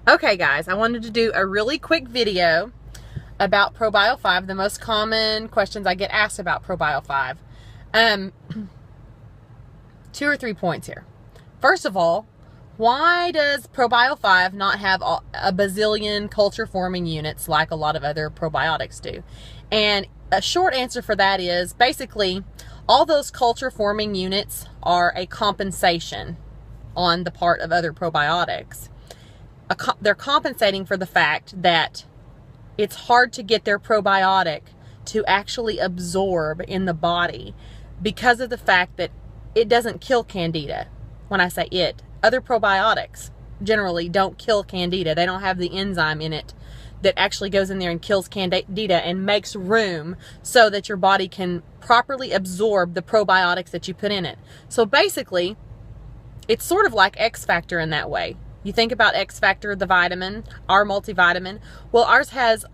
Okay guys, I wanted to do a really quick video about ProBio 5, the most common questions I get asked about ProBio 5. 2 or 3 points here. First of all, why does ProBio 5 not have a bazillion culture forming units like a lot of other probiotics do? And a short answer for that is basically all those culture forming units are a compensation on the part of other probiotics. They're compensating for the fact that it's hard to get their probiotic to actually absorb in the body because of the fact that it doesn't kill Candida. When I say it, other probiotics generally don't kill Candida. They don't have the enzyme in it that actually goes in there and kills Candida and makes room so that your body can properly absorb the probiotics that you put in it. So basically, it's sort of like X Factor in that way. You think about X Factor, the vitamin, our multivitamin. Well, ours has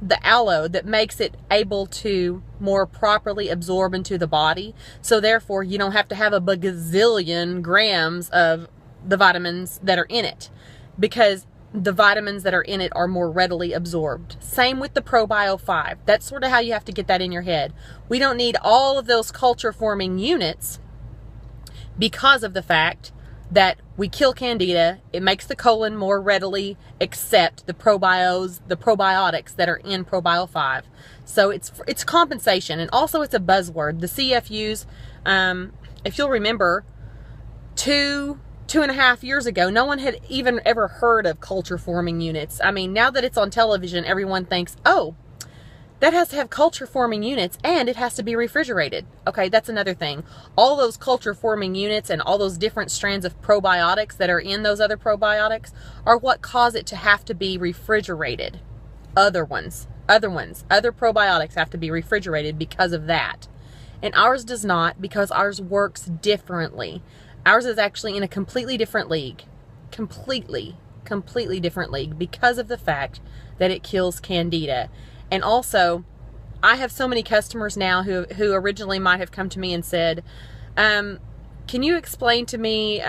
the aloe that makes it able to more properly absorb into the body. So therefore, you don't have to have a bagazillion grams of the vitamins that are in it, because the vitamins that are in it are more readily absorbed. Same with the ProBio 5. That's sort of how you have to get that in your head. We don't need all of those culture forming units because of the fact that we kill Candida. It makes the colon more readily accept the probiotics that are in ProBio 5. So it's compensation, and also it's a buzzword. The CFUs, if you'll remember, two and a half years ago, no one had even ever heard of culture forming units. I mean, now that it's on television, everyone thinks, oh, that has to have culture forming units and it has to be refrigerated. Okay, that's another thing. All those culture forming units and all those different strands of probiotics that are in those other probiotics are what cause it to have to be refrigerated. Other probiotics have to be refrigerated because of that. And ours does not, because ours works differently. Ours is actually in a completely different league. Completely different league because of the fact that it kills Candida. And also, I have so many customers now who originally might have come to me and said, can you explain to me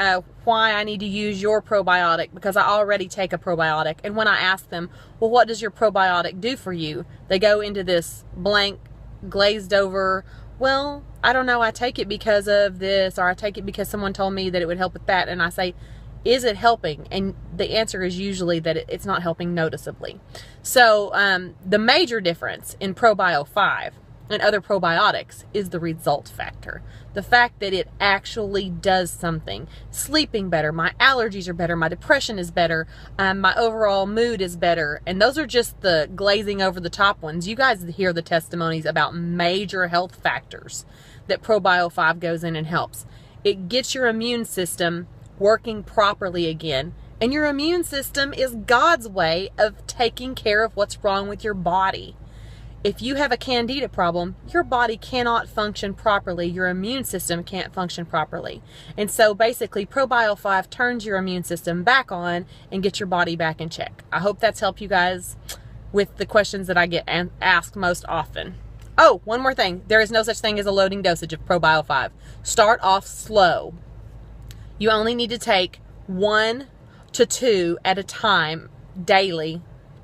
why I need to use your probiotic, because I already take a probiotic. And when I ask them, well, what does your probiotic do for you? They go into this blank, glazed over, well, I don't know, I take it because of this, or I take it because someone told me that it would help with that. And I say, is it helping? And the answer is usually that it's not helping noticeably. So the major difference in ProBio 5 and other probiotics is the result factor. The fact that it actually does something. Sleeping better, my allergies are better, my depression is better, my overall mood is better. And those are just the glazing over the top ones. You guys hear the testimonies about major health factors that ProBio 5 goes in and helps. It gets your immune system working properly again. And your immune system is God's way of taking care of what's wrong with your body. If you have a Candida problem, your body cannot function properly. Your immune system can't function properly. And so basically, ProBio 5 turns your immune system back on and gets your body back in check. I hope that's helped you guys with the questions that I get asked most often. Oh, one more thing. There is no such thing as a loading dosage of ProBio 5. Start off slow. You only need to take 1 to 2 at a time daily,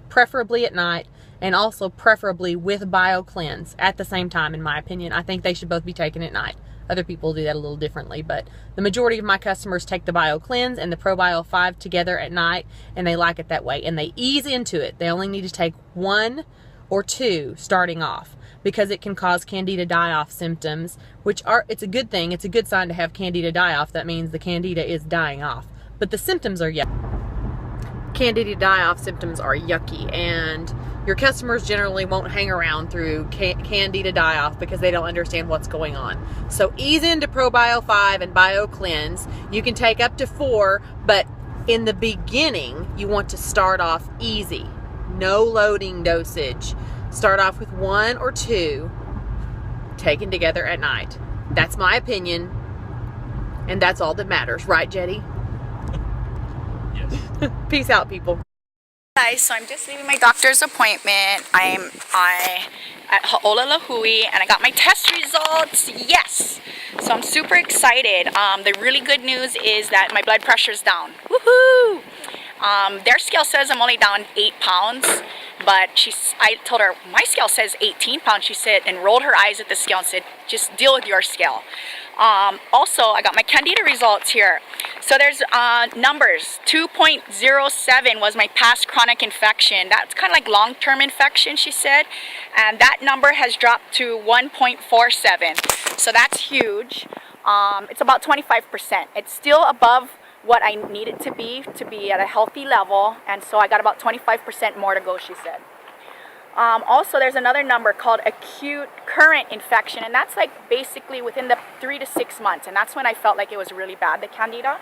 preferably at night, and also preferably with BioCleanse at the same time, in my opinion. I think they should both be taken at night. Other people do that a little differently, but the majority of my customers take the BioCleanse and the ProBio 5 together at night, and they like it that way, and they ease into it. They only need to take 1 or 2 starting off, because it can cause Candida die-off symptoms, which are, it's a good thing. It's a good sign to have Candida die-off. That means the Candida is dying off. But the symptoms are yucky. Candida die-off symptoms are yucky, and your customers generally won't hang around through Candida die-off because they don't understand what's going on. So ease into ProBio 5 and BioCleanse. You can take up to 4, but in the beginning, you want to start off easy. No loading dosage. Start off with 1 or 2 taken together at night. That's my opinion, and that's all that matters, right, Jetty? Yes. Peace out, people. Guys, so I'm just leaving my doctor's appointment. I'm at Ha'olalahui, and I got my test results. Yes! So I'm super excited. The really good news is that my blood pressure is down. Woohoo! Their scale says I'm only down 8 pounds, but I told her my scale says 18 pounds. She said, and rolled her eyes at the scale and said, just deal with your scale. Also, I got my Candida results here. So there's numbers. 2.07 was my past chronic infection. That's kind of like long-term infection, she said. And that number has dropped to 1.47. So that's huge. It's about 25%. It's still above what I need it to be at a healthy level. And so I got about 25% more to go, she said. Also, there's another number called acute current infection, and that's like basically within the 3 to 6 months, and that's when I felt like it was really bad, the Candida.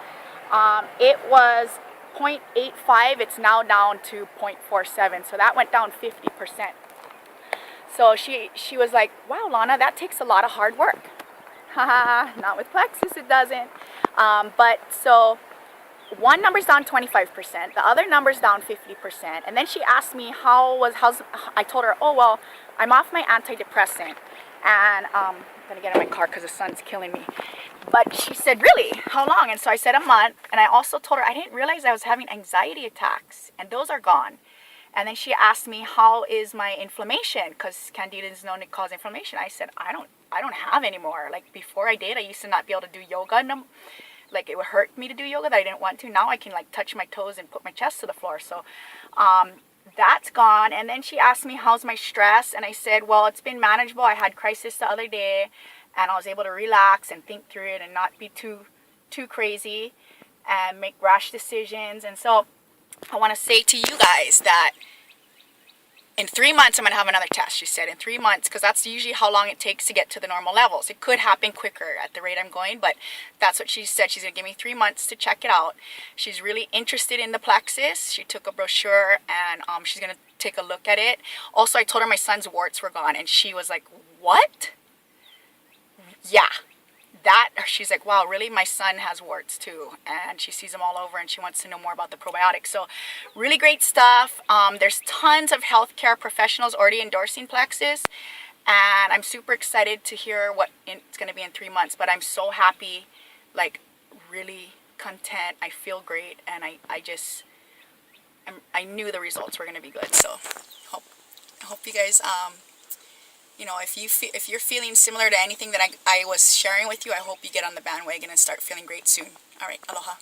It was 0.85, it's now down to 0.47, so that went down 50%. So she was like, wow, Lana, that takes a lot of hard work. Haha, not with Plexus, it doesn't. But so one number's down 25%, the other number's down 50%. And then she asked me I told her, oh, well, I'm off my antidepressant. And I'm gonna get in my car because the sun's killing me. But she said, really, how long? And so I said a month. And I also told her I didn't realize I was having anxiety attacks, and those are gone. And then she asked me, how is my inflammation? Because Candida is known to cause inflammation. I said, I don't have anymore. Like before I did, I used to not be able to do yoga. Like it would hurt me to do yoga that I didn't want to. Now I can like touch my toes and put my chest to the floor. So that's gone. And then she asked me, how's my stress? And I said, well, it's been manageable. I had crisis the other day, and I was able to relax and think through it and not be too crazy and make rash decisions. And so I want to say to you guys that in 3 months, I'm going to have another test, she said. In 3 months, because that's usually how long it takes to get to the normal levels. It could happen quicker at the rate I'm going, but that's what she said. She's going to give me 3 months to check it out. She's really interested in the Plexus. She took a brochure, and she's going to take a look at it. Also, I told her my son's warts were gone, and she was like, what? Yeah. She's like, wow, really? My son has warts too, and she sees them all over, and she wants to know more about the probiotics. So really great stuff. There's tons of healthcare professionals already endorsing Plexus, and I'm super excited to hear what it's going to be in 3 months. But I'm so happy, like really content. I feel great, and I knew the results were going to be good. So I hope you guys you know, if you're feeling similar to anything that I was sharing with you, I hope you get on the bandwagon and start feeling great soon. All right, aloha.